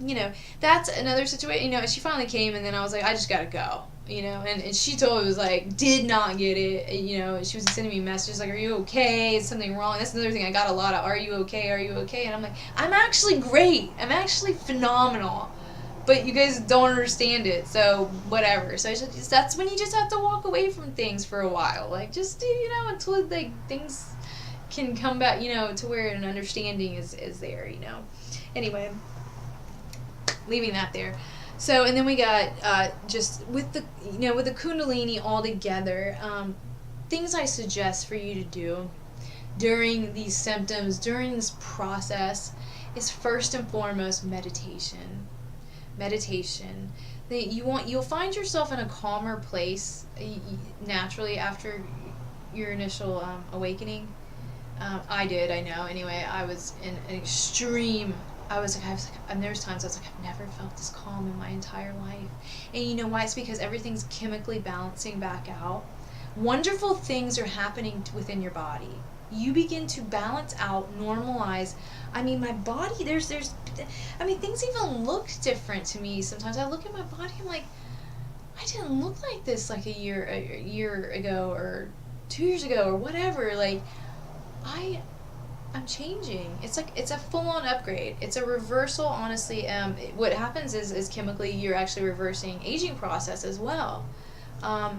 you know, that's another situation, you know, she finally came, and then I was like, I just gotta go, you know, and she totally was like, did not get it, you know, she was sending me messages like, are you okay, is something wrong? That's another thing I got a lot of, are you okay, and I'm like, I'm actually great, I'm actually phenomenal, but you guys don't understand it, so whatever. So that's when you just have to walk away from things for a while, like, just, you know, until, like, things can come back, you know, to where an understanding is there, you know. Anyway, leaving that there. So, and then we got just with the, you know, with the Kundalini all together, things I suggest for you to do during these symptoms, during this process, is first and foremost meditation. Meditation. You'll find yourself in a calmer place naturally after your initial awakening. I did, I know. Anyway, I was in an extreme. And there's times I was like, I've never felt this calm in my entire life. And you know why? It's because everything's chemically balancing back out. Wonderful things are happening within your body. You begin to balance out, normalize. I mean, my body, things even look different to me sometimes. I look at my body, I'm like, I didn't look like this like a year ago or 2 years ago or whatever. Like, I'm changing. It's like, it's a full-on upgrade. It's a reversal, honestly. What happens is chemically you're actually reversing aging process as well.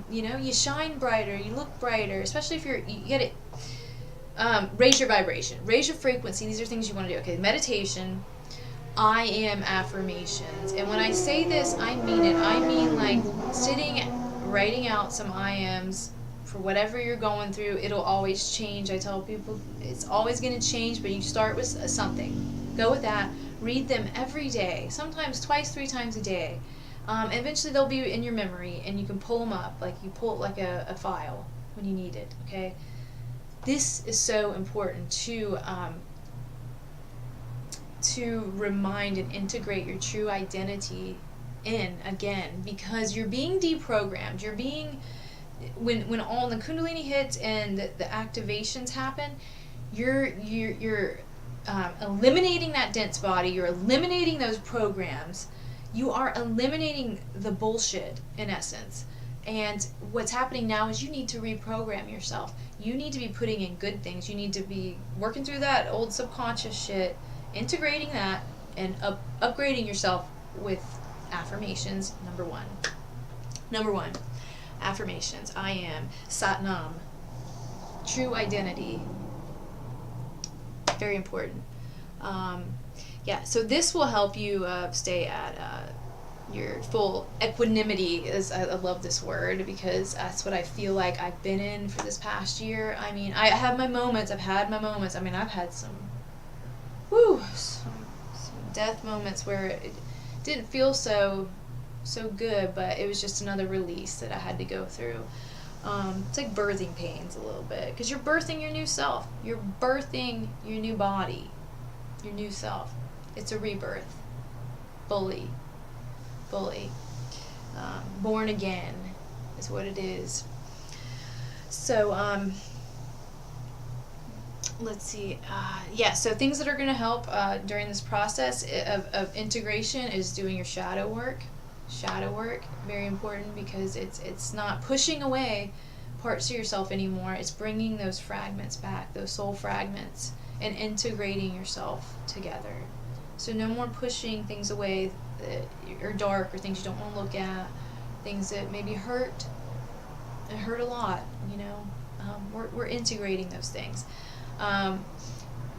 You shine brighter, you look brighter, especially if you get it. Raise your vibration, raise your frequency. These are things you want to do. Okay, meditation, I am affirmations. And when I say this, I mean it. I mean, like, sitting, writing out some I ams for whatever you're going through. It'll always change. I tell people it's always going to change, but you start with something. Go with that. Read them every day, sometimes twice, 3 times a day. Eventually they'll be in your memory, and you can pull them up, like you pull like a file when you need it, okay? This is so important to remind and integrate your true identity in again, because you're being deprogrammed. You're being, when all the Kundalini hits and the activations happen, you're eliminating that dense body. You're eliminating those programs. You are eliminating the bullshit, in essence. And what's happening now is you need to reprogram yourself. You need to be putting in good things. You need to be working through that old subconscious shit, integrating that, and upgrading yourself with affirmations. Number one, affirmations. I am Satnam. True identity. Very important. So this will help you stay at your full equanimity. I love this word because that's what I feel like I've been in for this past year. I mean, I have my moments. I've had my moments. I mean, I've had some death moments where it didn't feel so good, but it was just another release that I had to go through. It's like birthing pains a little bit, because you're birthing your new self. You're birthing your new body, your new self. It's a rebirth. Fully. Born again is what it is. So, let's see. So things that are going to help during this process of integration is doing your shadow work. Shadow work, very important, because it's not pushing away parts of yourself anymore. It's bringing those fragments back, those soul fragments, and integrating yourself together. So no more pushing things away that are dark, or things you don't want to look at, things that maybe hurt. It hurt a lot, we're integrating those things.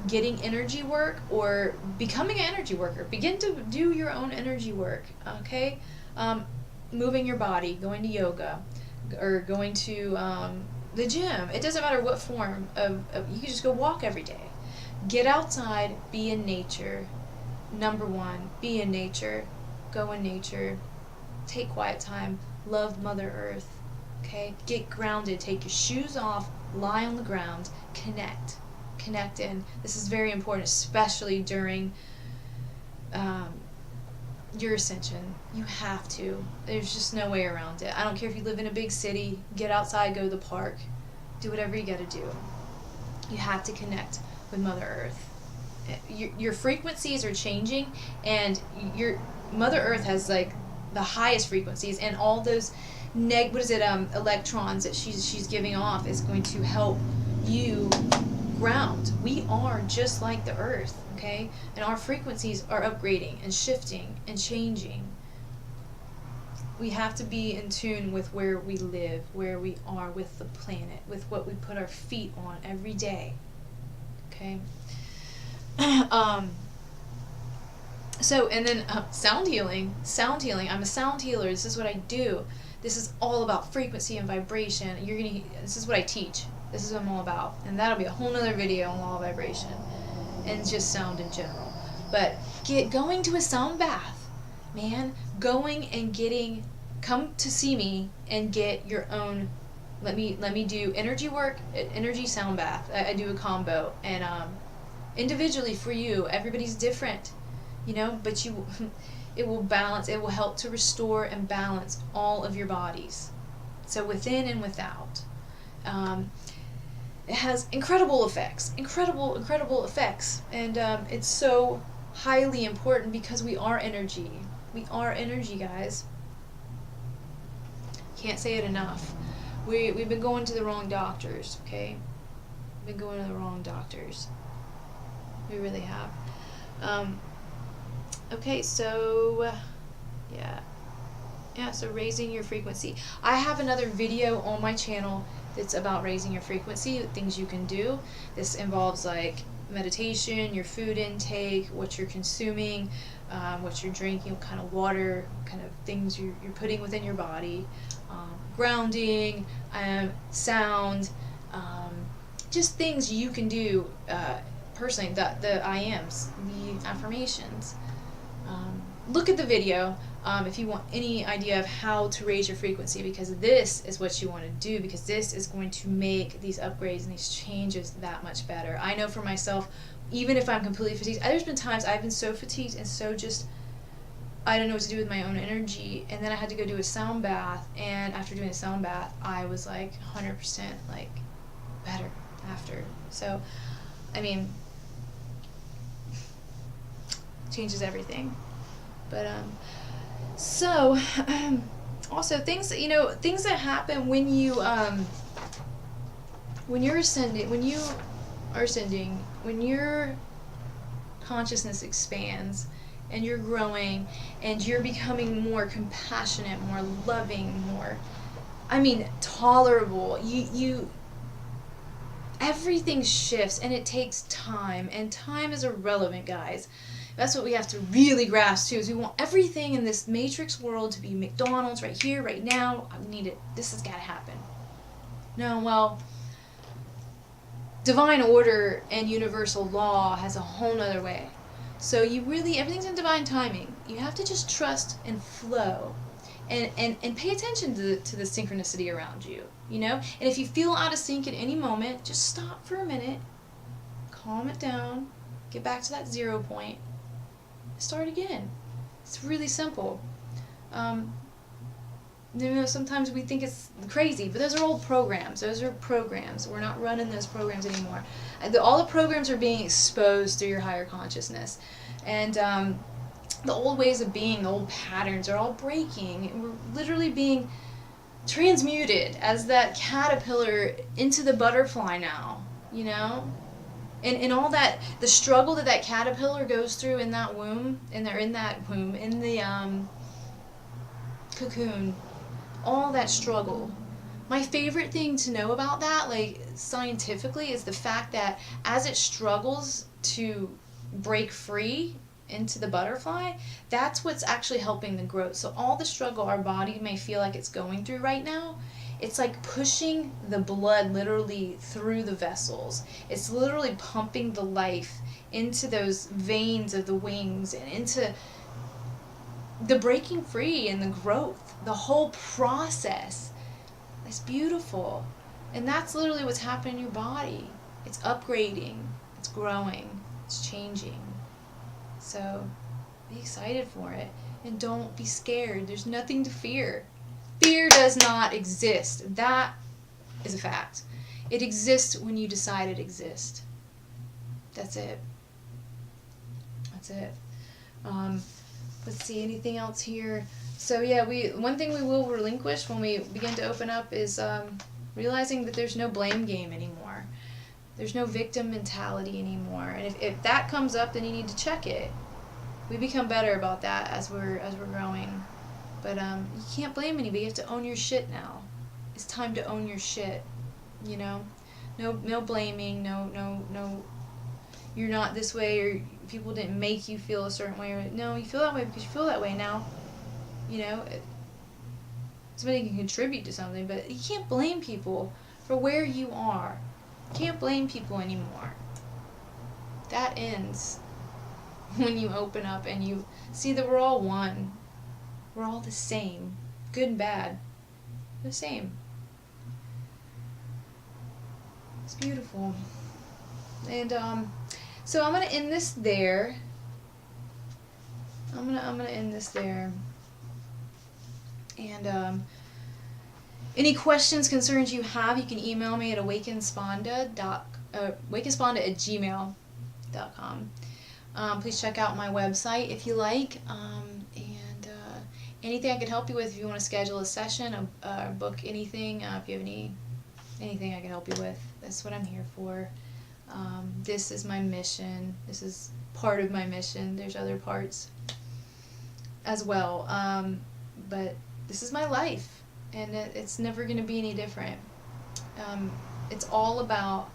Getting energy work, or becoming an energy worker. Begin to do your own energy work, okay? Moving your body, going to yoga, or going to the gym. It doesn't matter what form of you can just go walk every day. Get outside, be in nature. Number 1, be in nature. Go in nature. Take quiet time. Love Mother Earth. Okay? Get grounded. Take your shoes off. Lie on the ground. Connect. Connect in. This is very important, especially during your ascension. You have to. There's just no way around it. I don't care if you live in a big city. Get outside. Go to the park. Do whatever you gotta do. You have to connect with Mother Earth. Your frequencies are changing, and your Mother Earth has like the highest frequencies, and all those electrons that she's giving off is going to help you ground. We are just like the Earth, okay? And our frequencies are upgrading and shifting and changing. We have to be in tune with where we live, where we are with the planet, with what we put our feet on every day, okay? And then sound healing. I'm a sound healer. This is what I do. This is all about frequency and vibration. This is what I teach. This is what I'm all about. And that'll be a whole nother video on law of vibration and just sound in general. But going to a sound bath, man, going and come to see me and get your own. Let me do energy work, energy sound bath. I do a combo, and individually for you, everybody's different, but it will balance. It will help to restore and balance all of your bodies, so within and without. It has incredible effects, incredible effects, and it's so highly important because we are energy. We are energy, guys. Can't say it enough. We've been going to the wrong doctors, okay? We've been going to the wrong doctors. We really have. Okay, so so raising your frequency. I have another video on my channel that's about raising your frequency, things you can do. This involves like meditation, your food intake, what you're consuming, what you're drinking, what kind of water, kind of things you're putting within your body, grounding, sound, just things you can do personally, the I ams, the affirmations. Look at the video if you want any idea of how to raise your frequency, because this is what you want to do, because this is going to make these upgrades and these changes that much better. I know for myself, even if I'm completely fatigued, there's been times I've been so fatigued and so just, I don't know what to do with my own energy, and then I had to go do a sound bath, and after doing a sound bath, I was like 100% like better after. So, I mean, changes everything. But so also things that happen when you're ascending, when your consciousness expands and you're growing and you're becoming more compassionate, more loving, more, tolerable. You everything shifts, and it takes time, and time is irrelevant, guys. That's what we have to really grasp too, is we want everything in this matrix world to be McDonald's right here, right now. I need it. This has got to happen. No, well, divine order and universal law has a whole nother way. So everything's in divine timing. You have to just trust and flow, and pay attention to the synchronicity around you, And if you feel out of sync at any moment, just stop for a minute, calm it down, get back to that 0 point, start again. It's really simple. Sometimes we think it's crazy, but those are old programs. Those are programs. We're not running those programs anymore. All the programs are being exposed through your higher consciousness. And the old ways of being, the old patterns are all breaking. And we're literally being transmuted as that caterpillar into the butterfly now, And all that, the struggle that caterpillar goes through in that womb, in the cocoon, all that struggle. My favorite thing to know about that, like scientifically, is the fact that as it struggles to break free into the butterfly, that's what's actually helping the growth. So all the struggle our body may feel like it's going through right now, it's like pushing the blood literally through the vessels. It's literally pumping the life into those veins of the wings and into the breaking free and the growth. The whole process is beautiful. And that's literally what's happening in your body. It's upgrading, it's growing, it's changing. So be excited for it. And don't be scared. There's nothing to fear. Fear does not exist. That is a fact. It exists when you decide it exists. That's it. That's it. Let's see, anything else here? So yeah, one thing we will relinquish when we begin to open up is realizing that there's no blame game anymore. There's no victim mentality anymore. And if that comes up, then you need to check it. We become better about that as we're growing. But you can't blame anybody. You have to own your shit now. It's time to own your shit. No blaming. No. You're not this way, or people didn't make you feel a certain way. Or, no, you feel that way because you feel that way now. Somebody can contribute to something, but you can't blame people for where you are. You can't blame people anymore. That ends. when you open up and you see that we're all one. We're all the same. Good and bad. The same. It's beautiful. And so I'm gonna end this there. I'm gonna end this there. And any questions, concerns you have, you can email me at awakenspanda@gmail.com. Please check out my website if you like. And anything I can help you with, if you want to schedule a session, book anything, if you have anything I can help you with, that's what I'm here for. This is my mission. This is part of my mission. There's other parts as well. But this is my life, and it's never going to be any different. It's all about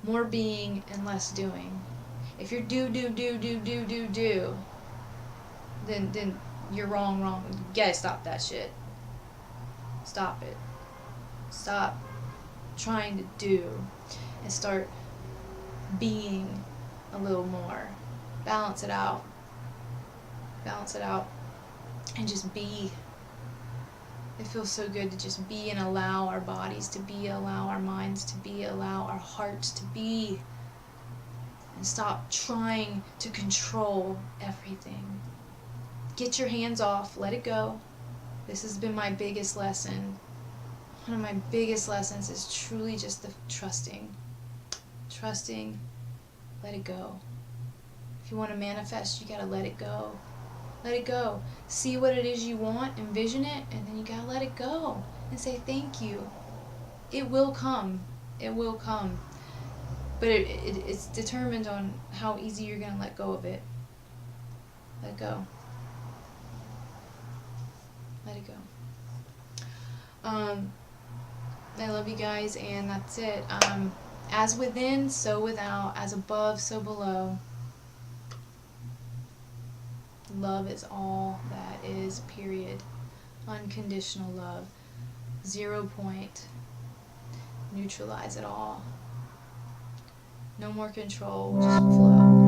more being and less doing. If you're do, then you're wrong. You gotta stop that shit. Stop it. Stop trying to do and start being a little more. Balance it out. And just be. It feels so good to just be and allow our bodies to be, allow our minds to be, allow our hearts to be. And stop trying to control everything. Get your hands off. Let it go. This has been my biggest lesson. One of my biggest lessons is truly just the trusting. Trusting. Let it go. If you want to manifest, you gotta let it go. Let it go. See what it is you want, envision it, and then you gotta let it go and say thank you. It will come. It will come. But it's determined on how easy you're gonna let go of it. Let it go. Let it go. I love you guys, and that's it. As within, so without. As above, so below. Love is all that is, period. Unconditional love. 0 point. Neutralize it all. No more control, just flow.